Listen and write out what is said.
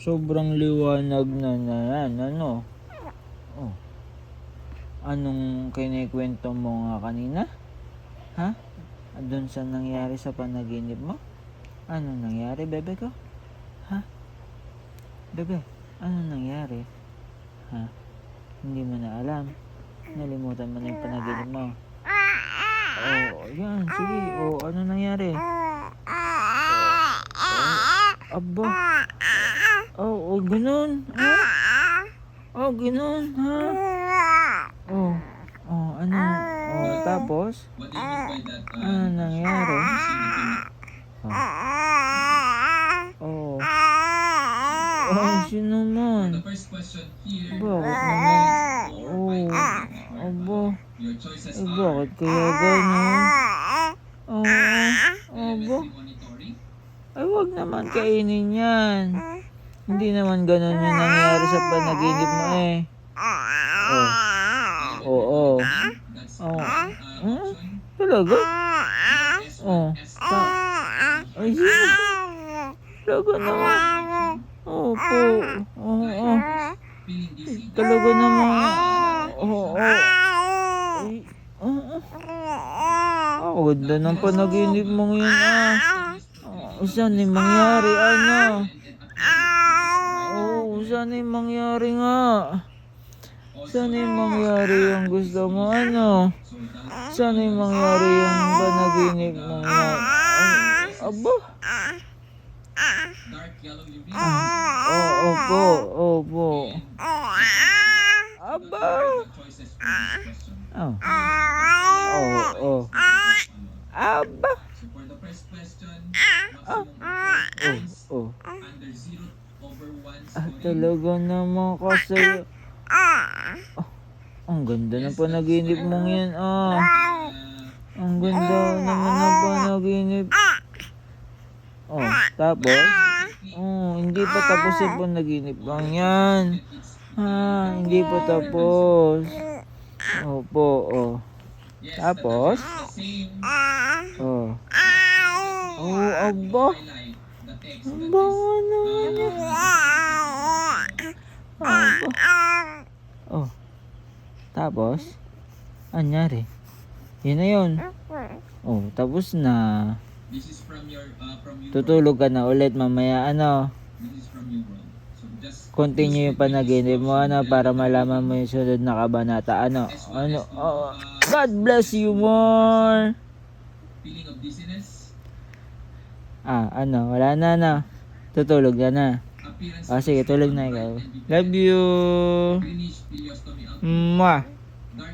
sobrang liwanag na yan, ano? Oh, anong kinikwento mo nga kanina? Ha? Doon sa nangyari sa panaginip mo? Anong nangyari, bebe ko? Ha? Bebe, anong nangyari? Ha? Hindi mo na alam. Nalimutan mo na yung panaginip mo. Oh, yan, sige. Oh, ano nangyari? Aba. Oh, ganun. Ha? Oh, ganun, ha? Ano? Tapos? Ano nangyari? Sino man? Bakit naman? Aba. Bakit kaya ganun? Aba. Ay, wag naman kainin yan. Hindi naman ganun yung nangyari sa panaginip mo eh. Talaga? Ay, talaga naman. Opo. Talaga naman. Ganda ng panaginip mong yun saan yung mangyari, ano? Saan yung mangyari nga? Saan yung mangyari yung gusto mo, ano? Saan yung mangyari yung panaginip mo nga? Aba? Opo. Aba? Aba? Talaga naman kasi. Ang ganda ng panaginip mong yan, Ang ganda naman ng panaginip. Tapos? Hindi pa tapos yung panaginip lang yan. Hindi pa tapos. Opo, Tapos? Aba. Ang bango naman yan. Tapos? Anyari? Yun na yun. Tapos na. Tutulog ka na ulit mamaya, ano? Continue yung panaginip mo, ano, para malaman mo yung sunod na kabanata, ano? God bless you more. Wala na, tutulog ka na. Sige, tulog na ikaw. Love you. Mwah.